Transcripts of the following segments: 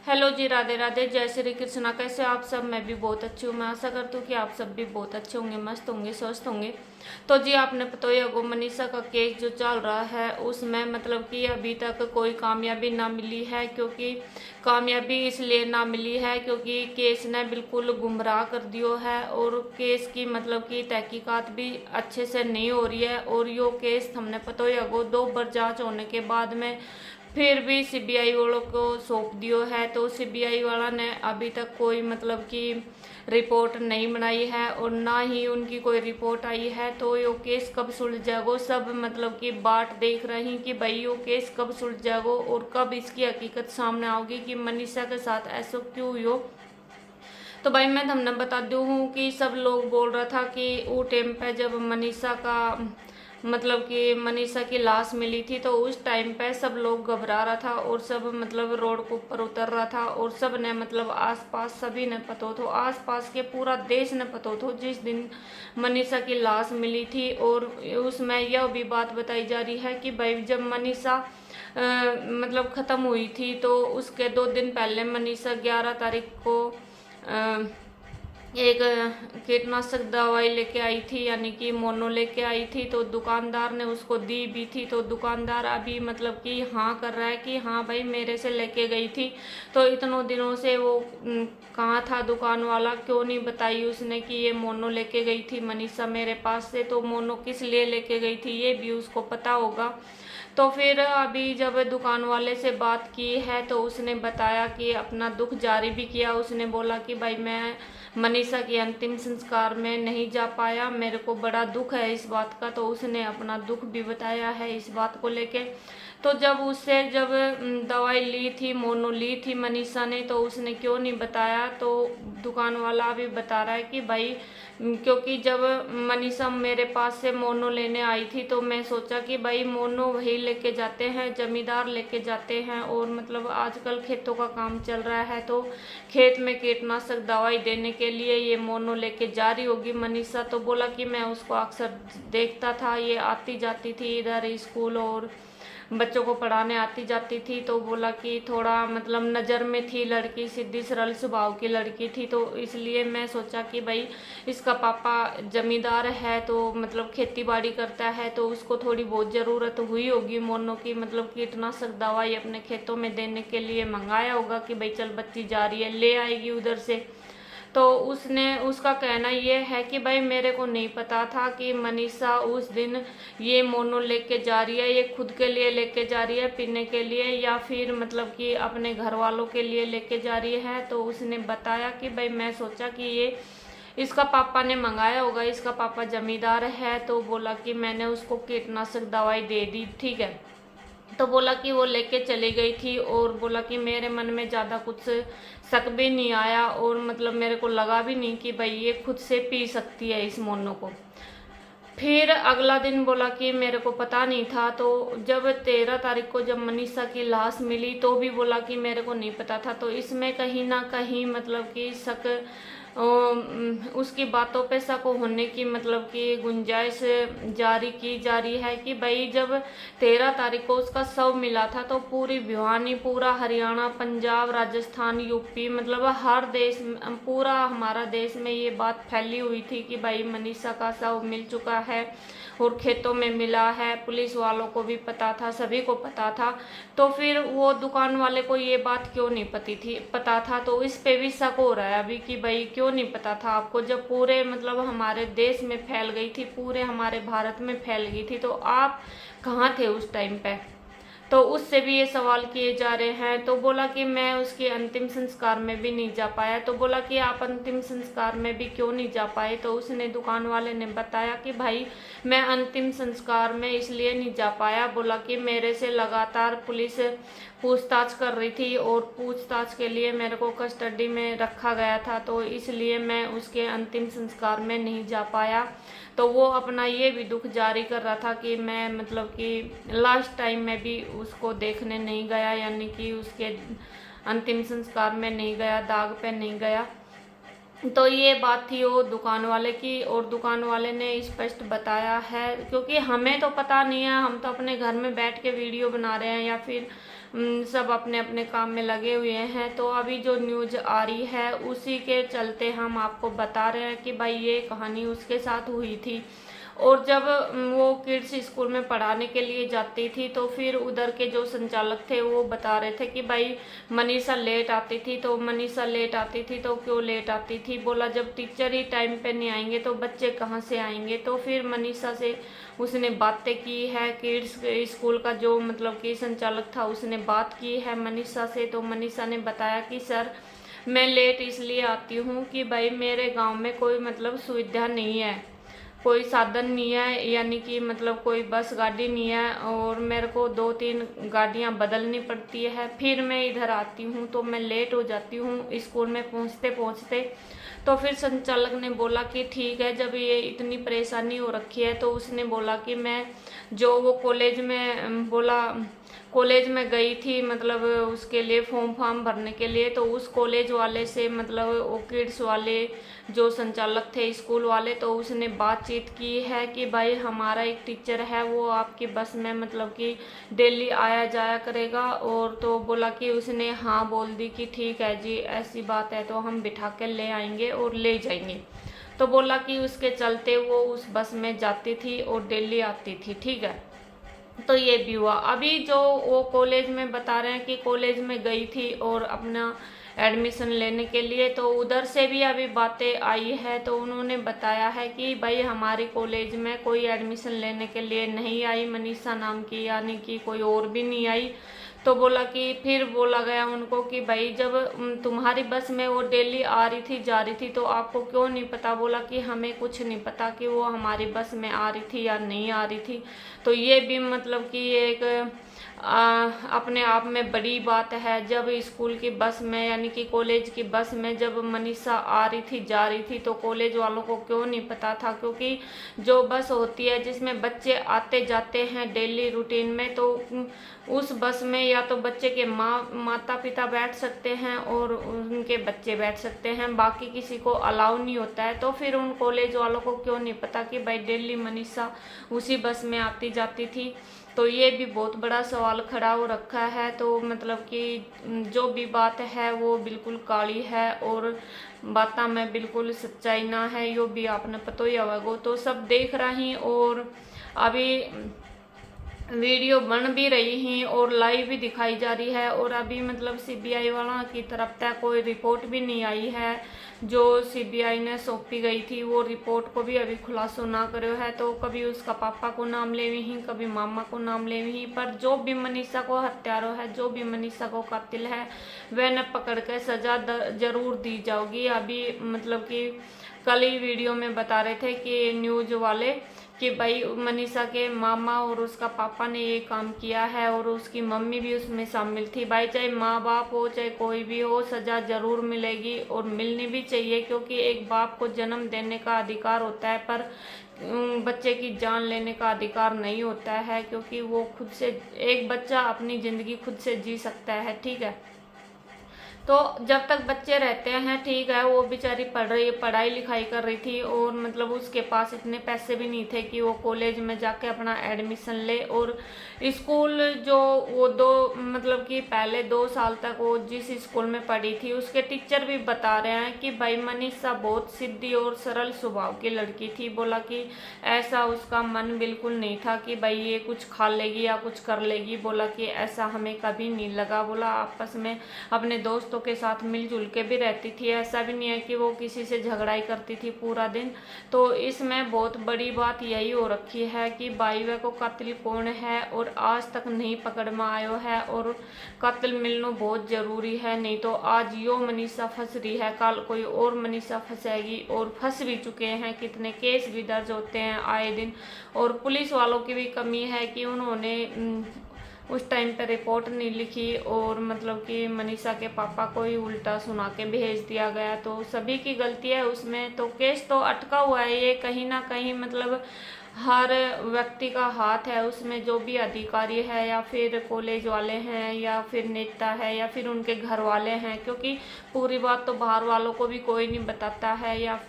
Hello जी, राधे राधे, जय श्री कृष्णा। कैसे आप सब? मैं भी बहुत अच्छी हूँ। मैं आशा करती हूँ कि आप सब भी बहुत अच्छे होंगे, मस्त होंगे, स्वस्थ होंगे। तो जी, आपने पता ही होगा मनीषा का केस जो चल रहा है उसमें मतलब कि अभी तक कोई कामयाबी ना मिली है। क्योंकि कामयाबी इसलिए ना मिली है क्योंकि केस ने बिल्कुल गुमराह कर दियो है और केस की मतलब कि तहकीकात भी अच्छे से नहीं हो रही है। और यो केस हमने पता ही होगा 2 बार जांच होने के बाद में फिर भी सीबीआई वालों को सौंप दियो है। तो सीबीआई वाला ने अभी तक कोई मतलब कि रिपोर्ट नहीं बनाई है और ना ही उनकी कोई रिपोर्ट आई है। तो यो केस कब सुलझेगो, सब मतलब कि बाट देख रहे हैं कि भाई यो केस कब सुलझेगो और कब इसकी हकीकत सामने आओगी कि मनीषा के साथ ऐसा क्यों हुई। तो भाई मैं तुमने बता दूँ कि सब लोग बोल रहा था कि वो टाइम पे जब मनीषा का मतलब कि मनीषा की लाश मिली थी तो उस टाइम पे सब लोग घबरा रहा था और सब मतलब रोड के ऊपर उतर रहा था और सब ने मतलब आसपास सभी ने पता तो आसपास के पूरा देश ने पता तो जिस दिन मनीषा की लाश मिली थी। और उसमें यह भी बात बताई जा रही है कि भाई जब मनीषा मतलब ख़त्म हुई थी तो उसके 2 दिन पहले मनीषा 11 तारीख को एक कीटनाशक दवाई लेके आई थी, यानी कि मोनो लेके आई थी। तो दुकानदार ने उसको दी भी थी। तो दुकानदार अभी मतलब कि हाँ कर रहा है कि हाँ भाई मेरे से लेके गई थी। तो इतनों दिनों से वो कहाँ था दुकान वाला, क्यों नहीं बताई उसने कि ये मोनो लेके गई थी मनीषा मेरे पास से। तो मोनो किस लिए लेके गई थी ये भी उसको पता होगा। तो फिर अभी जब दुकान वाले से बात की है तो उसने बताया कि अपना दुख जारी भी किया। उसने बोला कि भाई मैं मनीषा के अंतिम संस्कार में नहीं जा पाया, मेरे को बड़ा दुख है इस बात का। तो उसने अपना दुख भी बताया है इस बात को लेके। तो जब उससे जब दवाई ली थी, मोनो ली थी मनीषा ने, तो उसने क्यों नहीं बताया। तो दुकान वाला अभी बता रहा है कि भाई क्योंकि जब मनीषा मेरे पास से मोनो लेने आई थी तो मैं सोचा कि भाई मोनो वही लेके जाते हैं, जमींदार लेके जाते हैं। और मतलब आजकल खेतों का काम चल रहा है तो खेत में कीटनाशक दवाई देने के लिए ये मोनो लेके जा रही होगी मनीषा। तो बोला कि मैं उसको अक्सर देखता था, ये आती जाती थी इधर स्कूल और बच्चों को पढ़ाने आती जाती थी। तो बोला कि थोड़ा मतलब नज़र में थी लड़की, सीधी सरल स्वभाव की लड़की थी। तो इसलिए मैं सोचा कि भाई इसका पापा जमींदार है तो मतलब खेती बाड़ी करता है तो उसको थोड़ी बहुत ज़रूरत हुई होगी मोनो की, मतलब कीटनाशक दवाई अपने खेतों में देने के लिए मंगाया होगा कि भाई चल बच्ची जा रही है ले आएगी उधर से। तो उसने उसका कहना ये है कि भाई मेरे को नहीं पता था कि मनीषा उस दिन ये मोनो लेके जा रही है, ये खुद के लिए लेके जा रही है पीने के लिए या फिर मतलब कि अपने घर वालों के लिए लेके जा रही है। तो उसने बताया कि भाई मैं सोचा कि ये इसका पापा ने मंगाया होगा, इसका पापा जमींदार है। तो बोला कि मैंने उसको कीटनाशक दवाई दे दी, ठीक है। तो बोला कि वो लेके चली गई थी और बोला कि मेरे मन में ज़्यादा कुछ शक भी नहीं आया और मतलब मेरे को लगा भी नहीं कि भाई ये खुद से पी सकती है इस मोनो को। फिर अगला दिन बोला कि मेरे को पता नहीं था। तो जब 13 तारीख को जब मनीषा की लाश मिली तो भी बोला कि मेरे को नहीं पता था। तो इसमें कहीं ना कहीं मतलब कि शक उसकी बातों पे शक होने की मतलब कि गुंजाइश जारी की जा रही है कि भाई जब 13 तारीख को उसका शव मिला था तो पूरी भिवानी, पूरा हरियाणा, पंजाब, राजस्थान, यूपी, मतलब हर देश, पूरा हमारा देश में ये बात फैली हुई थी कि भाई मनीषा का शव मिल चुका है और खेतों में मिला है। पुलिस वालों को भी पता था, सभी को पता था। तो फिर वो दुकान वाले को ये बात क्यों नहीं पता था। तो इस पे भी शक हो रहा है अभी कि भाई क्यों नहीं पता था आपको, जब पूरे मतलब हमारे देश में फैल गई थी, पूरे हमारे भारत में फैल गई थी, तो आप कहाँ थे उस टाइम पे। तो उससे भी ये सवाल किए जा रहे हैं। तो बोला कि मैं उसके अंतिम संस्कार में भी नहीं जा पाया। तो बोला कि आप अंतिम संस्कार में भी क्यों नहीं जा पाए। तो उसने दुकान वाले ने बताया कि भाई मैं अंतिम संस्कार में इसलिए नहीं जा पाया, बोला कि मेरे से लगातार पुलिस पूछताछ कर रही थी और पूछताछ के लिए मेरे को कस्टडी में रखा गया था, तो इसलिए मैं उसके अंतिम संस्कार में नहीं जा पाया। तो वो अपना ये भी दुख जारी कर रहा था कि मैं मतलब कि लास्ट टाइम में भी उसको देखने नहीं गया, यानी कि उसके अंतिम संस्कार में नहीं गया, दाग पे नहीं गया। तो ये बात थी वो दुकान वाले की। और दुकान वाले ने स्पष्ट बताया है, क्योंकि हमें तो पता नहीं है, हम तो अपने घर में बैठ के वीडियो बना रहे हैं या फिर सब अपने अपने काम में लगे हुए हैं। तो अभी जो न्यूज आ रही है उसी के चलते हम आपको बता रहे हैं कि भाई ये कहानी उसके साथ हुई थी। और जब वो किड्स स्कूल में पढ़ाने के लिए जाती थी तो फिर उधर के जो संचालक थे वो बता रहे थे कि भाई मनीषा लेट आती थी, तो मनीषा लेट आती थी तो क्यों लेट आती थी। बोला जब टीचर ही टाइम पे नहीं आएंगे तो बच्चे कहाँ से आएंगे। तो फिर मनीषा से उसने बातें की है, किड्स स्कूल का जो मतलब कि संचालक था उसने बात की है मनीषा से। तो मनीषा ने बताया कि सर मैं लेट इसलिए आती हूँ कि भाई मेरे गांव में कोई मतलब सुविधा नहीं है, कोई साधन नहीं है, यानी कि मतलब कोई बस गाड़ी नहीं है, और मेरे को 2-3 गाड़ियाँ बदलनी पड़ती है, फिर मैं इधर आती हूँ तो मैं लेट हो जाती हूँ स्कूल में पहुँचते पहुँचते। तो फिर संचालक ने बोला कि ठीक है, जब ये इतनी परेशानी हो रखी है तो उसने बोला कि मैं जो वो कॉलेज में बोला कॉलेज में गई थी मतलब उसके लिए फॉर्म भरने के लिए, तो उस कॉलेज वाले से मतलब वो किड्स वाले जो संचालक थे स्कूल वाले, तो उसने बातचीत की है कि भाई हमारा एक टीचर है वो आपकी बस में मतलब कि डेली आया जाया करेगा। और तो बोला कि उसने हाँ बोल दी कि ठीक है जी ऐसी बात है तो हम बिठा के ले आएंगे और ले जाएंगे। तो बोला कि उसके चलते वो उस बस में जाती थी और डेली आती थी, ठीक है। तो ये भी हुआ। अभी जो वो कॉलेज में बता रहे हैं कि कॉलेज में गई थी और अपना एडमिशन लेने के लिए, तो उधर से भी अभी बातें आई है। तो उन्होंने बताया है कि भाई हमारी कॉलेज में कोई एडमिशन लेने के लिए नहीं आई मनीषा नाम की, यानी कि कोई और भी नहीं आई। तो बोला कि फिर बोला गया उनको कि भाई जब तुम्हारी बस में वो डेली आ रही थी जा रही थी तो आपको क्यों नहीं पता। बोला कि हमें कुछ नहीं पता कि वो हमारी बस में आ रही थी या नहीं आ रही थी। तो ये भी मतलब कि एक अपने आप में बड़ी बात है। जब स्कूल की बस में यानी कि कॉलेज की बस में जब मनीषा आ रही थी जा रही थी तो कॉलेज वालों को क्यों नहीं पता था, क्योंकि जो बस होती है जिसमें बच्चे आते जाते हैं डेली रूटीन में, तो उस बस में या तो बच्चे के माता पिता बैठ सकते हैं और उनके बच्चे बैठ सकते हैं, बाकी किसी को अलाउ नहीं होता है। तो फिर उन कॉलेज वालों को क्यों नहीं पता कि भाई डेली मनीषा उसी बस में आती जाती थी। तो ये भी बहुत बड़ा सवाल खड़ा हो रखा है। तो मतलब कि जो भी बात है वो बिल्कुल काली है और बातें में बिल्कुल सच्चाई ना है, यो भी आपने पता ही होगा। तो सब देख रही और अभी वीडियो बन भी रही हैं और लाइव भी दिखाई जा रही है। और अभी मतलब सीबीआई वाला की तरफ तक कोई रिपोर्ट भी नहीं आई है, जो सीबीआई ने सौंपी गई थी वो रिपोर्ट को भी अभी खुलासा ना करो है। तो कभी उसका पापा को नाम ले ही, कभी मामा को नाम ले ही, पर जो भी मनीषा को हत्यारा है, जो भी मनीषा को कातिल है, वह न पकड़ के सजा जरूर दी जाएगी। अभी मतलब कि कल ही वीडियो में बता रहे थे कि न्यूज वाले कि भाई मनीषा के मामा और उसका पापा ने ये काम किया है और उसकी मम्मी भी उसमें शामिल थी। भाई चाहे माँ बाप हो चाहे कोई भी हो, सजा जरूर मिलेगी और मिलनी भी चाहिए, क्योंकि एक बाप को जन्म देने का अधिकार होता है पर बच्चे की जान लेने का अधिकार नहीं होता है, क्योंकि वो खुद से एक बच्चा अपनी ज़िंदगी खुद से जी सकता है, ठीक है। तो जब तक बच्चे रहते हैं ठीक है, वो बेचारी पढ़ाई लिखाई कर रही थी और मतलब उसके पास इतने पैसे भी नहीं थे कि वो कॉलेज में जाके अपना एडमिशन ले। और स्कूल जो वो मतलब कि पहले 2 साल तक वो जिस स्कूल में पढ़ी थी उसके टीचर भी बता रहे हैं कि भाई मनीषा बहुत सीधी और सरल स्वभाव की लड़की थी। बोला कि ऐसा उसका मन बिल्कुल नहीं था कि भाई ये कुछ खा लेगी या कुछ कर लेगी। बोला कि ऐसा हमें कभी नहीं लगा। बोला आपस में अपने दोस्तों के साथ मिलजुल के भी रहती थी, ऐसा भी नहीं है कि वो किसी से झगड़ाई करती थी पूरा दिन। तो इसमें बहुत बड़ी बात यही हो रखी है कि बाईवे को कातिल कौन है और आज तक नहीं पकड़ में आयो है, और कातिल मिलना बहुत जरूरी है। नहीं तो आज यो मनीषा फंस रही है, कल कोई और मनीषा फंसेगी और फंस भी चुके हैं। कितने केस भी दर्ज होते हैं आए दिन, और पुलिस वालों की भी कमी है कि उन्होंने उस टाइम पे रिपोर्ट नहीं लिखी और मतलब कि मनीषा के पापा को ही उल्टा सुना के भेज दिया गया। तो सभी की गलती है उसमें। तो केस तो अटका हुआ है, ये कहीं ना कहीं मतलब हर व्यक्ति का हाथ है उसमें, जो भी अधिकारी है या फिर कॉलेज वाले हैं या फिर नेता है या फिर उनके घर वाले हैं, क्योंकि पूरी बात तो बाहर वालों को भी कोई नहीं बताता है। या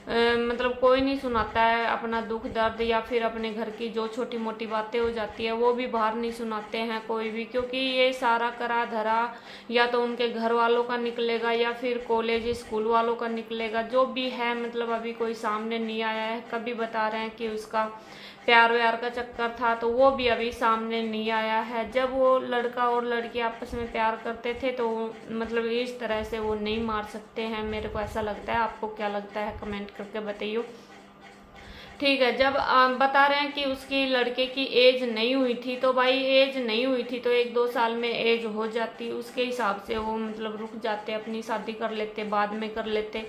मतलब कोई नहीं सुनाता है अपना दुख दर्द या फिर अपने घर की जो छोटी मोटी बातें हो जाती है वो भी बाहर नहीं सुनाते हैं कोई भी, क्योंकि ये सारा करा धरा या तो उनके घर वालों का निकलेगा या फिर कॉलेज स्कूल वालों का निकलेगा, जो भी है मतलब अभी कोई सामने नहीं आया है। कभी बता रहे हैं कि उसका प्यार व्यार का चक्कर था तो वो भी अभी सामने नहीं आया है। जब वो लड़का और लड़की आपस में प्यार करते थे तो मतलब इस तरह से वो नहीं मार सकते हैं, मेरे को ऐसा लगता है। आपको क्या लगता है कमेंट करके बताइए। ठीक है, जब बता रहे हैं कि उसकी लड़के की एज नहीं हुई थी, तो भाई एज नहीं हुई थी तो 1-2 साल में एज हो जाती, उसके हिसाब से वो मतलब रुक जाते, अपनी शादी कर लेते, बाद में कर लेते।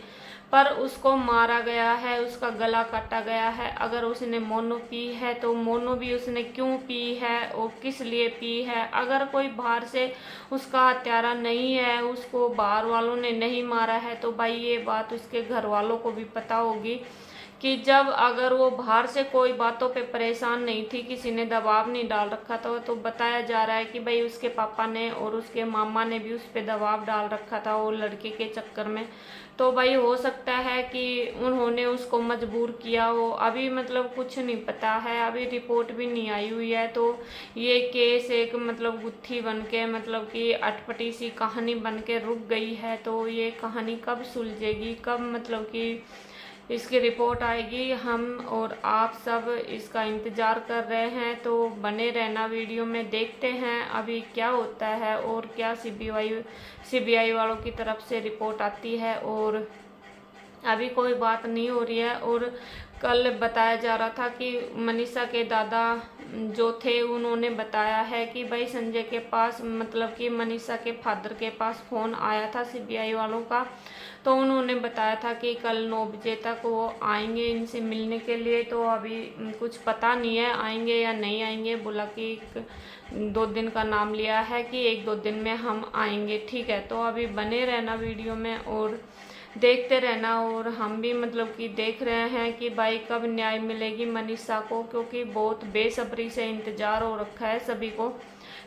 पर उसको मारा गया है, उसका गला काटा गया है। अगर उसने मोनो पी है तो मोनो भी उसने क्यों पी है और किस लिए पी है। अगर कोई बाहर से उसका हत्यारा नहीं है, उसको बाहर वालों ने नहीं मारा है, तो भाई ये बात उसके घर वालों को भी पता होगी कि जब अगर वो बाहर से कोई बातों पे परेशान नहीं थी, किसी ने दबाव नहीं डाल रखा था, तो बताया जा रहा है कि भाई उसके पापा ने और उसके मामा ने भी उस पर दबाव डाल रखा था वो लड़के के चक्कर में। तो भाई हो सकता है कि उन्होंने उसको मजबूर किया हो। अभी मतलब कुछ नहीं पता है, अभी रिपोर्ट भी नहीं आई हुई है। तो ये केस एक मतलब गुत्थी बन के मतलब कि अटपटी सी कहानी बन के रुक गई है। तो ये कहानी कब सुलझेगी, कब मतलब कि इसकी रिपोर्ट आएगी, हम और आप सब इसका इंतज़ार कर रहे हैं। तो बने रहना वीडियो में, देखते हैं अभी क्या होता है और क्या सीबीआई वालों की तरफ से रिपोर्ट आती है। और अभी कोई बात नहीं हो रही है। और कल बताया जा रहा था कि मनीषा के दादा जो थे उन्होंने बताया है कि भाई संजय के पास मतलब कि मनीषा के फादर के पास फ़ोन आया था सीबीआई वालों का। तो उन्होंने बताया था कि कल 9 बजे तक वो आएंगे इनसे मिलने के लिए। तो अभी कुछ पता नहीं है आएंगे या नहीं आएंगे, बोला कि 2 दिन का नाम लिया है कि 1-2 दिन में हम आएंगे। ठीक है, तो अभी बने रहना वीडियो में और देखते रहना। और हम भी मतलब कि देख रहे हैं कि भाई कब न्याय मिलेगी मनीषा को, क्योंकि बहुत बेसब्री से इंतज़ार हो रखा है सभी को।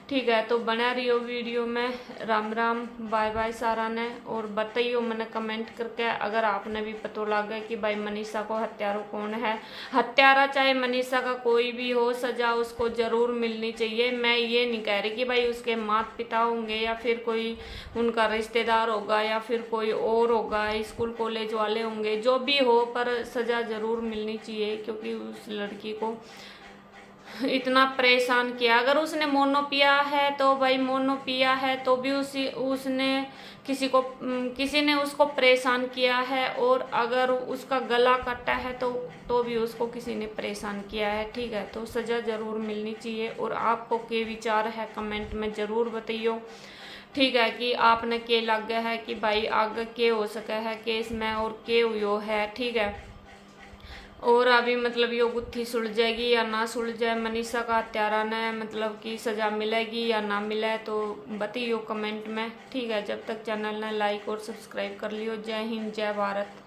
ठीक है, तो बना रहियो वीडियो में। राम राम, बाय बाय सारा ने। और बताइयो मैंने कमेंट करके अगर आपने भी पता लगा कि भाई मनीषा को हत्यारा कौन है। हत्यारा चाहे मनीषा का कोई भी हो, सज़ा उसको ज़रूर मिलनी चाहिए। मैं ये नहीं कह रही कि भाई उसके माता पिता होंगे या फिर कोई उनका रिश्तेदार होगा या फिर कोई और होगा, स्कूल कॉलेज वाले होंगे, जो भी हो, पर सज़ा ज़रूर मिलनी चाहिए। क्योंकि उस लड़की को इतना परेशान किया। अगर उसने मोनो पिया है तो भाई मोनो पिया है तो भी उसने किसी ने उसको परेशान किया है। और अगर उसका गला कटा है तो भी उसको किसी ने परेशान किया है। ठीक है, तो सज़ा ज़रूर मिलनी चाहिए। और आपको क्या विचार है कमेंट में ज़रूर बताइयो। ठीक है, कि आपने के लग गया है कि भाई आगे के हो सका है केस में और के हुयो है। ठीक है, और अभी मतलब ये गुत्थी सुलझेगी या ना सुलझे, मनीषा का हत्यारा ने मतलब कि सज़ा मिलेगी या ना मिले, तो बताइयो कमेंट में। ठीक है, जब तक चैनल ने लाइक और सब्सक्राइब कर लियो। जय हिंद, जय भारत।